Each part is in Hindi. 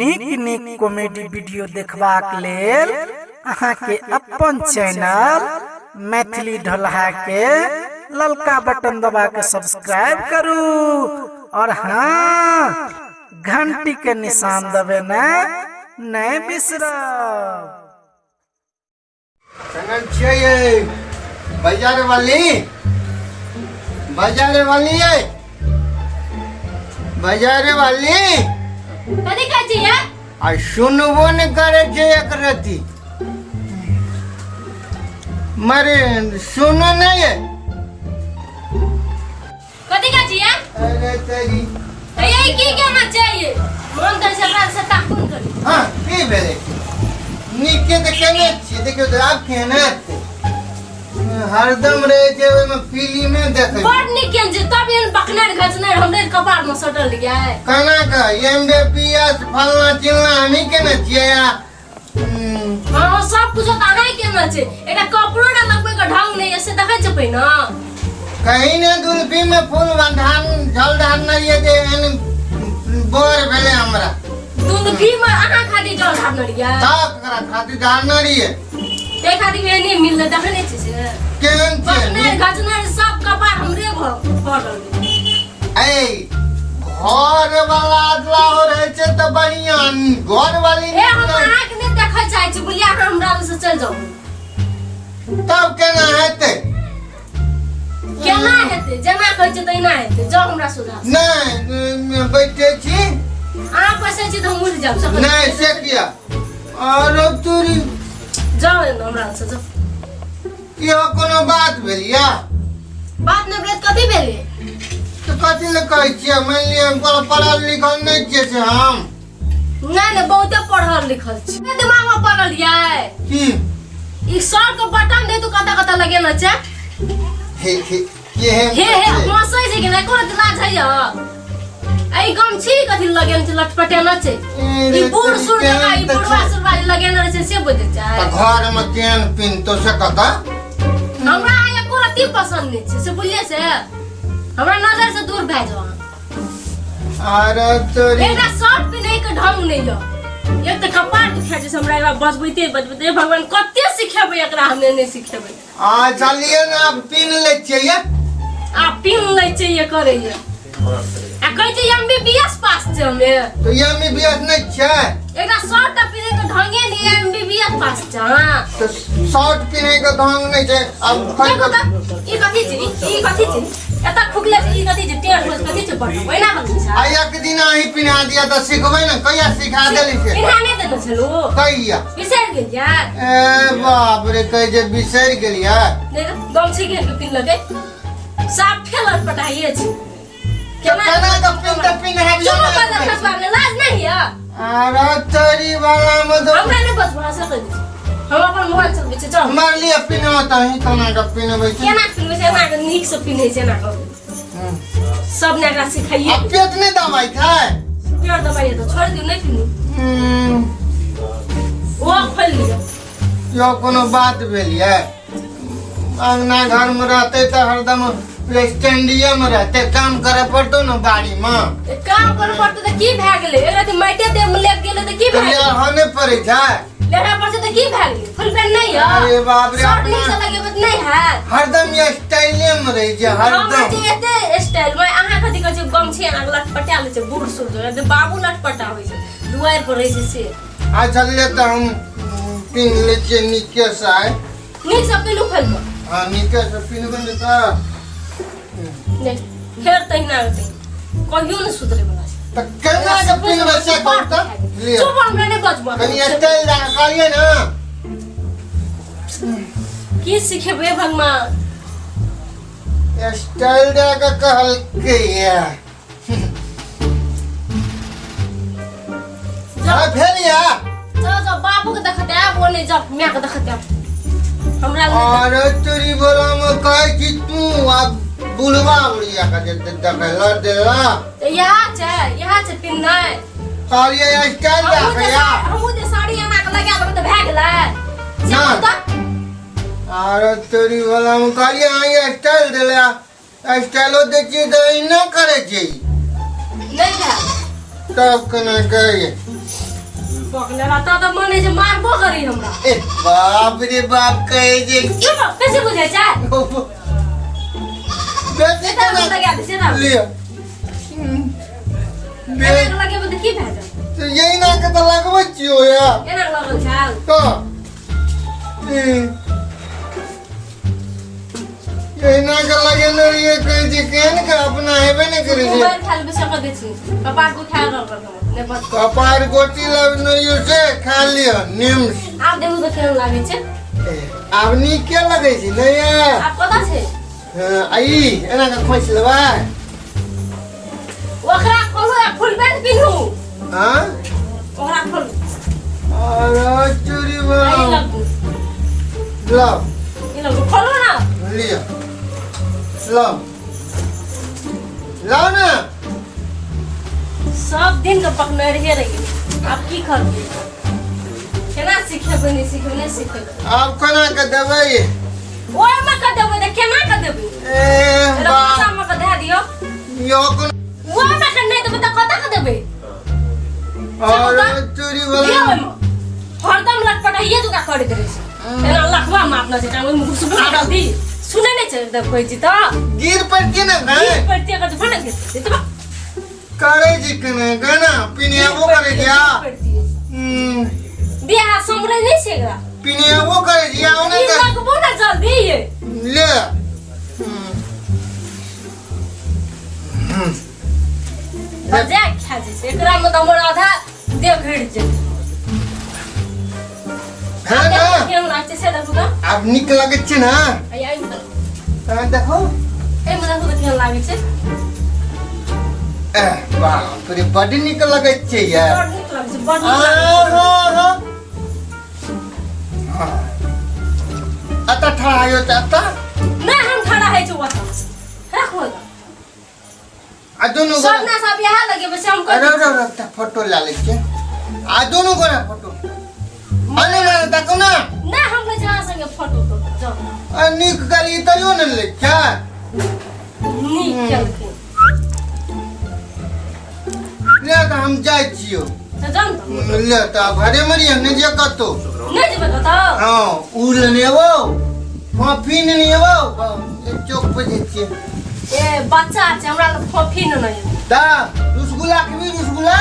नीक नीक कॉमेडी वीडियो देखबाक लेल अहाँ के अपन चैनल मैथिली ढोलहा के ललका बटन दबा के सब्सक्राइब करू और हाँ घंटी के निशान दबे नहीं बिसरब। बाजार वाली कथी कहै छियै? आ सुनबो न करे छे एक रति मरे सुनो नहीं है। कथी कहै छियै? अरे तेरी यही की कहना चाहिए मन कर से बात से ताकुन करी। हां की भेले नीके त केने छी देखियो त आप केने हरदम रहे छे ओय में फिल्म में देखे बड़ निकेन जे तब एन बकनर घचनर हमरे कपार में सटल लिया है। कना का एमबीबीएस फलना चिलना हमी केने छिए या हां सब कुछ त आनाई केना छे एटा कपड़ो ना लगबे का ढंग नहीं ऐसे देखै छ पे ना कहीं ने दुल्फी में फूल धान झल धान नरिए जे बोर भेले हमरा दुल्फी में आहा खाती जल धान नरिया सब करा खाती धान नरिए ते खाती में नहीं मिलले देखने छी से केन छे बकनर घचनर सब कपार हमरे पड़ल ए घर वाला अदला हो रहे छे त बढ़िया घर वाली ए हम आंख ने देखै चाहै छी बुलिया हमरा से चल जाऊ तब केना हेते केना हेते जेना कहै छै तैना हेते जाऊ हमरा सुधा नहीं बैठे छी आ पैसे छी त मुड़ जाब सब नहीं से किया और तोरी जाओ हमरा से जाओ यो कोनो बात भेलिया बात न भेल कथि भेले तो कथि ले कहै छियै मान लिया हम पढ़ल लिखल नहीं छियै से हम नहीं बहुते पढ़ल लिखल छी दिमाग में पढ़ल याय की ई सर के बटन दे तू कता कता लगेना छै हे हे मसै छै कि नहीं कोनो लाज है या आई गमछी कथि लगेन छै लटपटेना छै ई बूढ़ सुर जगह ई बुढ़वा सुरवाली लगेना छै से बुझै छै घर में केन पिन तो से कता हमरा एको रति पसंद नहीं छै से बुझलिए से हमरा नजर से दूर भै जाओ अरे तोरी एकरा शर्ट पिन्है के ढंग नहीं य एक त कपार दुखै छै हमरा एकरा बजबैते भगवान कते सिखेबै एकरा हमे नहीं सिखेबै आ चलिए ना अब पिन ले छिए आ पिन ले चाहिए करे ये आ कहै छै एमबीबीएस पास छै हमे तो ये एमबीबीएस नहीं छै एकरा शर्ट पिन्है के ढंगे नहीं एमबीबीएस पास छै हां तो शर्ट पिन्है के ढंग नहीं छै अब देखो त ई कथि छै ई कथि छै एता खुगले छै ई कथि छै टेढ़ होस कथि छै बट ओइना कथि छै आ एक दिन आही पिन्हा दिया त सिखबै ना कहिया सिखा देली से पिन्हा नहीं देनो छलो कहिया बिसर गेल यार ए बाप रे कह जे बिसर गेलिया देख गमछी के पिन लगे साफ फेलर पटाइए छै केना का पिन हबिया चुप कर खसबा में लाज नहीं है अरे तोरी वाला में तो हमरा नहीं बचबा सकय हम अपन मोबाइल चलबै छै चल मार लिया पिन होता ही तना का पिनबै छै केना पिन्है छै ना नीक से पिन्है छै ना सब ने एकरा सिखाइए अब पेट नहीं दवाई खाए पेड़ दबाइए तो छोड़ दियो नहीं पिन्हू वो खोल लियो यो कोनो बात भेलिए अंगना घर में रहते तो हरदम स्टैंडिया में रहते काम करे पड़तो न बाड़ी में काम करे पड़तो त की भै गेलै एरा त माइटे दे में लेग गेलै त की भै गेलै होने पड़े छै लेरा पर से त की भै गेलै फुल पैंट नहीं है अरे बाप रे शर्ट नीचे लगेबे नहीं है हरदम ये स्टाइले में रही छै हरदम हम जे एते स्टाइल में अहाँ कथि कहै छै गमछी अहाँ लटपटा ले छै बूढ़ सूढ़ जे बाबू लटपटा होय छै दुआर पर रहै छै से आ चलिए तो हम पिन ले छिए नीचे से आए नीक से पिन्हू खोल हां नीचे से पिनबे न त नहीं फेर तहिना होतै कहियो न सुधरे वाला छै त केना के पिनबे से कहत ले चुप हमरा नहीं बजबा कनी स्टाइल दा कहलिए ना की सिखेबे भगवान स्टाइल दा का कहल के या जा भेलिया जा बाबू के देखते आ वो नहीं जब मैं के देखते हमरा अरे तोरी बोला में कहे कि तू अब बुलवा बुढ़िया का जे देखला देला यहाँ छै पिन्नै और ये स्टाइल दा या हमहु जे साड़ी एना के लगा लेबै त भै गेलै ना अरे तोरी बोला में कहलिए ये स्टाइल देला स्टाइलो देखिए तो इना करे छी नहीं भै तब कना कहिए पकले रहता तो मने जे मारबो करी हमरा ए बाप रे बाप कहे जे चुप कैसे बुझे जाए बेटे बेटा ना लगा दे से ना लियो बेटा लगे बद की भए जा तो यही ना के तो लगबै छियो या एना लगल छाल तो यही ना के लगे न ये कहे जे केन के अपना हेबे न करे जे मोबाइल खाली बिसा कर दे छी कपार को ख्याल रख ने बस कपार गोटी लब न यो से खा लियो नीम आप देखो तो केन लागे छे आब नी के लगे छी न या आप पता छे आई एना के खोस लेबा ओकरा खोलो फुल पैंट पिन्हू हां ओकरा खोल अरे चोरी आई बा लगू लो ये लगू खोलो ना लियो लो लो ना सब दिन का पकने रहे रही आप की करबे केना सीखे बनी सीखे नहीं सीखे आप कोना के देबै ओए में कर देबे त केना कर देबे ए बा रक्षा में कर दे दियो यो कोन ओए में कर नहीं देबे त कता कर देबे अरे चोरी दियो वाला ओए में हरदम लटपटाइए तू का कर दे रे एना लखवा में अपना से टांग में खुशबू डाल दी सुने नहीं चल दे कोई जी तो गिर पड़ती ना ये गए पड़ती अगर फट गई तो करे जी कने गाना पिनिया वो करे दिया बियाह समरे नहीं सेगरा पिनिया वो करे दिया ये उन्हें कर लगबो ना जल्दी ये ले बजा खा जे से एकरा में तो हमर आधा देह घट जे है ना केन लागते से देखो तो अब निक लगे छे ना आई आई देखो ए मने तो केन लागे छे ए बाप रे बड़ी निक लगे छे यार बड़ निक लागे छे बड़ निक हाँ लागे हाँ आता ठहरायो चाहता ना हम खड़ा है जो वता है खोल आ दोनों सब ना सब यहाँ लगे बस हम अरे कर अरे अरे फोटो ला ले छे आ दोनों को ना फोटो माने माने तको ना ना हम ले जहां संगे फोटो तो जाओ आ निक गली तयो न ले क्या नीक चल के ले तो हम जाय छियो तो जान तो ले तो भरे मरिया ने जे कतो नहीं जे बता हां उल ने वो फफिन ने वो चौक पे जे छिए ए बच्चा छै हमरा ल फोफी न नहीं दा रसगुल्ला खबी रसगुल्ला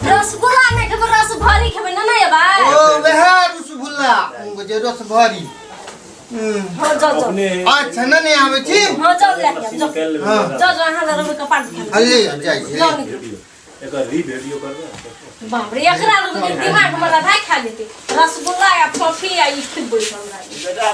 रसगुल्ला नहीं के रस भरी खेबे न नहीं भाई ओ वह रसगुल्ला जे रस भरी हां जाओ जाओ अच्छा न ने आवे छी हां जाओ लेके जाओ हां जाओ जाओ हां रब के पाट खा हल्ले जाय छी जाओ एकर वीडियो करबे बाप रे एकरा लोग दिमाग में लगा खा लेते रसगुल्ला या फोफी या ई खूब बोल हमरा